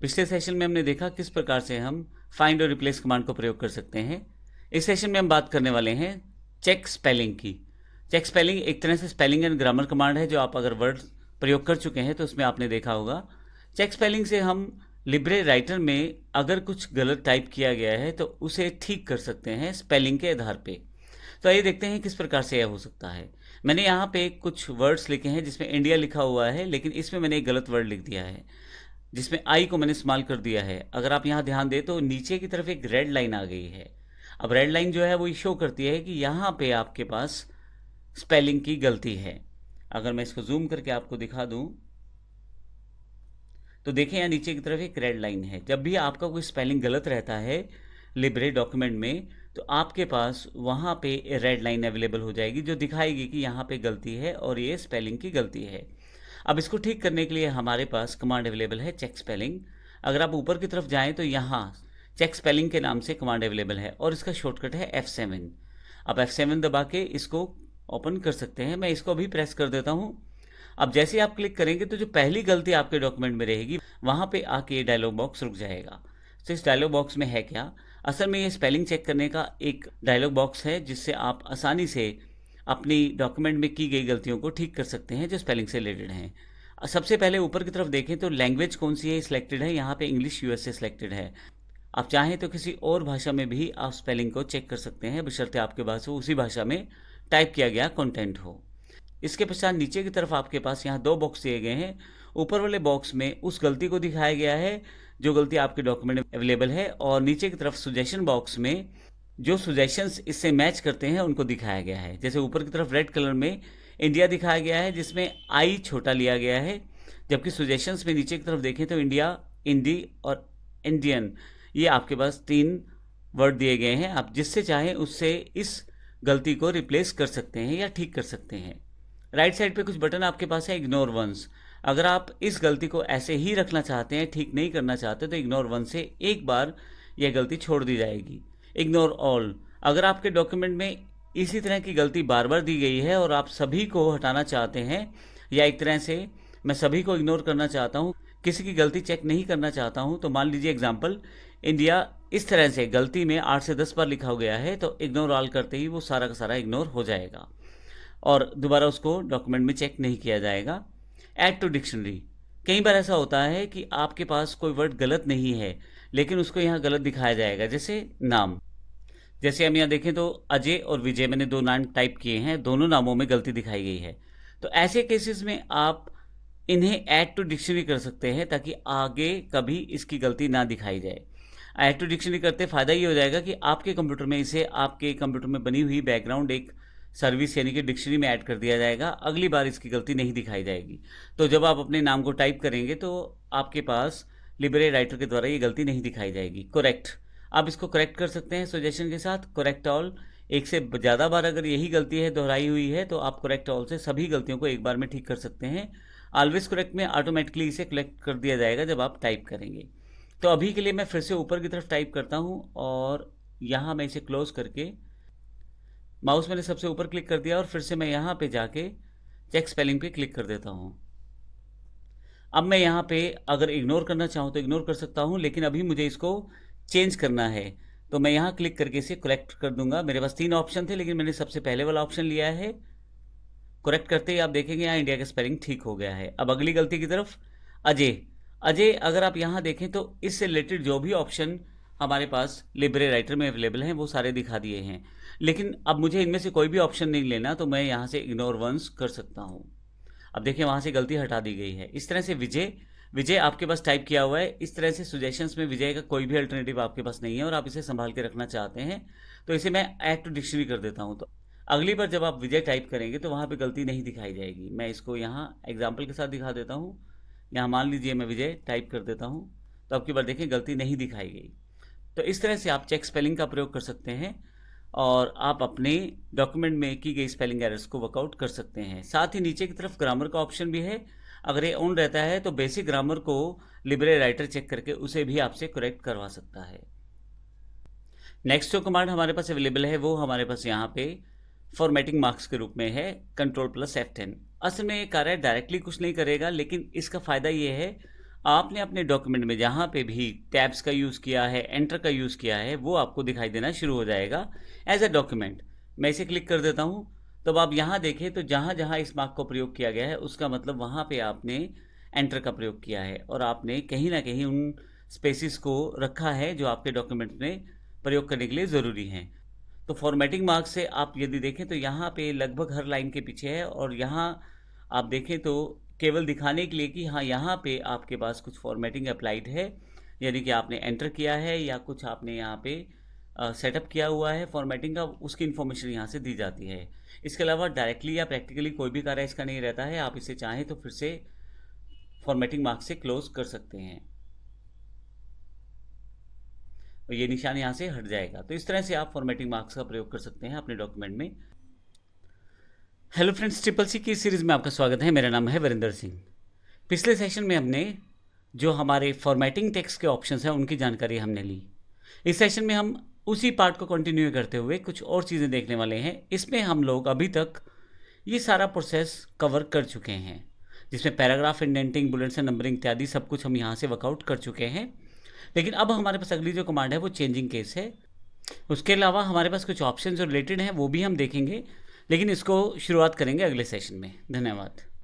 पिछले सेशन में हमने देखा किस प्रकार से हम फाइंड और रिप्लेस कमांड को प्रयोग कर सकते हैं। इस सेशन में हम बात करने वाले हैं चेक स्पेलिंग की। चेक स्पेलिंग एक तरह से स्पेलिंग एंड ग्रामर कमांड है, जो आप अगर वर्ड प्रयोग कर चुके हैं तो उसमें आपने देखा होगा। चेक स्पेलिंग से हम लिब्रे राइटर में अगर कुछ गलत टाइप किया गया है तो उसे ठीक कर सकते हैं स्पेलिंग के आधार पे। तो आइए देखते हैं किस प्रकार से यह हो सकता है। मैंने यहाँ पे कुछ वर्ड्स लिखे हैं जिसमें इंडिया लिखा हुआ है, लेकिन इसमें मैंने एक गलत वर्ड लिख दिया है जिसमें आई को मैंने इस्तेमाल कर दिया है। अगर आप यहाँ ध्यान दें तो नीचे की तरफ एक रेड लाइन आ गई है। अब रेड लाइन जो है वो शो करती है कि यहाँ पे आपके पास स्पेलिंग की गलती है। अगर मैं इसको जूम करके आपको दिखा दूं तो देखें यहाँ नीचे की तरफ एक रेड लाइन है। जब भी आपका कोई स्पेलिंग गलत रहता है लिब्रे डॉक्यूमेंट में तो आपके पास वहाँ पे रेड लाइन अवेलेबल हो जाएगी जो दिखाएगी कि यहाँ पे गलती है और ये स्पेलिंग की गलती है। अब इसको ठीक करने के लिए हमारे पास कमांड अवेलेबल है चेक स्पेलिंग। अगर आप ऊपर की तरफ जाएं तो यहाँ चेक स्पेलिंग के नाम से कमांड अवेलेबल है और इसका शॉर्टकट है F7। अब F7 दबा के इसको ओपन कर सकते हैं। मैं इसको अभी प्रेस कर देता हूँ। अब जैसे ही आप क्लिक करेंगे तो जो पहली गलती आपके डॉक्यूमेंट में रहेगी वहाँ पे आके ये डायलॉग बॉक्स रुक जाएगा। तो इस डायलॉग बॉक्स में है क्या? असल में ये स्पेलिंग चेक करने का एक डायलॉग बॉक्स है जिससे आप आसानी से अपनी डॉक्यूमेंट में की गई गलतियों को ठीक कर सकते हैं जो स्पेलिंग से रिलेटेड हैं। सबसे पहले ऊपर की तरफ देखें तो लैंग्वेज कौन सी है सिलेक्टेड है। यहाँ पे इंग्लिश यूएसए सिलेक्टेड है। आप चाहें तो किसी और भाषा में भी आप स्पेलिंग को चेक कर सकते हैं, बशर्ते आपके पास उसी भाषा में टाइप किया गया कंटेंट हो। इसके पश्चात नीचे की तरफ आपके पास यहाँ दो बॉक्स दिए गए हैं। ऊपर वाले बॉक्स में उस गलती को दिखाया गया है जो गलती आपके डॉक्यूमेंट में अवेलेबल है, और नीचे की तरफ सजेशन बॉक्स में जो सजेशंस इससे मैच करते हैं उनको दिखाया गया है। जैसे ऊपर की तरफ रेड कलर में इंडिया दिखाया गया है जिसमें आई छोटा लिया गया है, जबकि सजेशंस में नीचे की तरफ देखें तो इंडिया, इंडी और इंडियन ये आपके पास 3 वर्ड दिए गए हैं। आप जिससे चाहें उससे इस गलती को रिप्लेस कर सकते हैं या ठीक कर सकते हैं। राइट साइड पे कुछ बटन आपके पास है इग्नोर वंस। अगर आप इस गलती को ऐसे ही रखना चाहते हैं, ठीक नहीं करना चाहते, तो इग्नोर वन से एक बार यह गलती छोड़ दी जाएगी। इग्नोर ऑल, अगर आपके डॉक्यूमेंट में इसी तरह की गलती बार बार दी गई है और आप सभी को हटाना चाहते हैं, या एक तरह से मैं सभी को इग्नोर करना चाहता हूँ, किसी की गलती चेक नहीं करना चाहता हूँ, तो मान लीजिए एग्जाम्पल इंडिया इस तरह से गलती में 8 से 10 बार लिखा गया है, तो इग्नोर ऑल करते ही वो सारा का सारा इग्नोर हो जाएगा और दोबारा उसको डॉक्यूमेंट में चेक नहीं किया जाएगा। ऐड टू डिक्शनरी, कई बार ऐसा होता है कि आपके पास कोई वर्ड गलत नहीं है लेकिन उसको यहाँ गलत दिखाया जाएगा। जैसे नाम, जैसे हम यहाँ देखें तो अजय और विजय मैंने 2 नाम टाइप किए हैं, दोनों नामों में गलती दिखाई गई है। तो ऐसे केसेस में आप इन्हें ऐड टू डिक्शनरी कर सकते हैं ताकि आगे कभी इसकी गलती ना दिखाई जाए। ऐड टू डिक्शनरी करते फ़ायदा ये हो जाएगा कि आपके कंप्यूटर में इसे आपके कंप्यूटर में बनी हुई बैकग्राउंड एक सर्विस यानी कि डिक्शनरी में ऐड कर दिया जाएगा। अगली बार इसकी गलती नहीं दिखाई जाएगी। तो जब आप अपने नाम को टाइप करेंगे तो आपके पास लिब्रे राइटर के द्वारा ये गलती नहीं दिखाई जाएगी। करेक्ट, आप इसको करेक्ट कर सकते हैं सजेशन के साथ करेक्ट ऑल। एक से ज़्यादा बार अगर यही गलती है दोहराई हुई है तो आप करेक्ट ऑल से सभी गलतियों को एक बार में ठीक कर सकते हैं। ऑलवेज करेक्ट में ऑटोमेटिकली इसे कलेक्ट कर दिया जाएगा जब आप टाइप करेंगे। तो अभी के लिए मैं फिर से ऊपर की तरफ टाइप करता हूँ और यहाँ मैं इसे क्लोज करके माउस मैंने सबसे ऊपर क्लिक कर दिया और फिर से मैं यहाँ पे जाके चेक स्पेलिंग पे क्लिक कर देता हूँ। अब मैं यहाँ पे अगर इग्नोर करना चाहूँ तो इग्नोर कर सकता हूँ, लेकिन अभी मुझे इसको चेंज करना है तो मैं यहाँ क्लिक करके इसे करेक्ट कर दूंगा। मेरे पास 3 ऑप्शन थे लेकिन मैंने सबसे पहले वाला ऑप्शन लिया है। करेक्ट करते ही आप देखेंगे यहाँ इंडिया का स्पेलिंग ठीक हो गया है। अब अगली गलती की तरफ अजय। अजय अगर आप यहाँ देखें तो इससे रिलेटेड जो भी ऑप्शन हमारे पास लिब्रे राइटर में अवेलेबल हैं वो सारे दिखा दिए हैं, लेकिन अब मुझे इनमें से कोई भी ऑप्शन नहीं लेना तो मैं यहाँ से इग्नोर वंस कर सकता हूँ। अब देखिए वहाँ से गलती हटा दी गई है। इस तरह से विजय, विजय आपके पास टाइप किया हुआ है। इस तरह से सजेशंस में विजय का कोई भी अल्टरनेटिव आपके पास नहीं है और आप इसे संभाल के रखना चाहते हैं तो इसे मैं ऐड टू डिक्शनरी कर देता हूँ। तो अगली बार जब आप विजय टाइप करेंगे तो वहाँ पर गलती नहीं दिखाई जाएगी। मैं इसको यहाँ एग्जाम्पल के साथ दिखा देता हूँ। यहाँ मान लीजिए मैं विजय टाइप कर देता हूँ तो अब की बार देखें गलती नहीं दिखाई गई। तो इस तरह से आप चेक स्पेलिंग का प्रयोग कर सकते हैं और आप अपने डॉक्यूमेंट में की गई स्पेलिंग एरर्स को वर्कआउट कर सकते हैं। साथ ही नीचे की तरफ ग्रामर का ऑप्शन भी है। अगर ये ऑन रहता है तो बेसिक ग्रामर को लिब्रे राइटर चेक करके उसे भी आपसे करेक्ट करवा सकता है। नेक्स्ट जो कमांड हमारे पास अवेलेबल है वो हमारे पास यहाँ पे फॉर्मेटिंग मार्क्स के रूप में है Ctrl+F10। असल में ये कार्य डायरेक्टली कुछ नहीं करेगा, लेकिन इसका फ़ायदा ये है आपने अपने डॉक्यूमेंट में जहाँ पे भी टैब्स का यूज़ किया है, एंटर का यूज़ किया है, वो आपको दिखाई देना शुरू हो जाएगा एज अ डॉक्यूमेंट। मैं इसे क्लिक कर देता हूँ। तब आप यहाँ देखें तो जहाँ जहाँ इस मार्क का प्रयोग किया गया है उसका मतलब वहाँ पे आपने एंटर का प्रयोग किया है और आपने कहीं ना कहीं उन स्पेसिस को रखा है जो आपके डॉक्यूमेंट में प्रयोग करने के लिए ज़रूरी हैं। तो फॉर्मेटिंग मार्क से आप यदि देखें तो यहाँ पे लगभग हर लाइन के पीछे है और यहाँ आप देखें तो केवल दिखाने के लिए कि हाँ यहाँ पे आपके पास कुछ फॉर्मेटिंग अप्लाइड है, यानी कि आपने एंटर किया है या कुछ आपने यहाँ पे सेटअप किया हुआ है फॉर्मेटिंग का, उसकी इन्फॉर्मेशन यहाँ से दी जाती है। इसके अलावा डायरेक्टली या प्रैक्टिकली कोई भी कार्य इसका नहीं रहता है। आप इसे चाहें तो फिर से फॉर्मेटिंग मार्क से क्लोज कर सकते हैं और ये निशान यहाँ से हट जाएगा। तो इस तरह से आप फॉर्मेटिंग मार्क्स का प्रयोग कर सकते हैं अपने डॉक्यूमेंट में। हेलो फ्रेंड्स, ट्रिपल सी की सीरीज़ में आपका स्वागत है। मेरा नाम है वीरेंद्र सिंह। पिछले सेशन में हमने जो हमारे फॉर्मेटिंग टेक्स्ट के ऑप्शंस हैं उनकी जानकारी हमने ली। इस सेशन में हम उसी पार्ट को कंटिन्यू करते हुए कुछ और चीज़ें देखने वाले हैं। इसमें हम लोग अभी तक ये सारा प्रोसेस कवर कर चुके हैं, जिसमें paragraph indenting, bullets and numbering इत्यादि सब कुछ हम यहाँ से वर्कआउट कर चुके हैं। लेकिन अब हमारे पास अगली जो कमांड है वो चेंजिंग केस है। उसके अलावा हमारे पास कुछ ऑप्शन जो रिलेटेड हैं वो भी हम देखेंगे, लेकिन इसको शुरुआत करेंगे अगले सेशन में। धन्यवाद।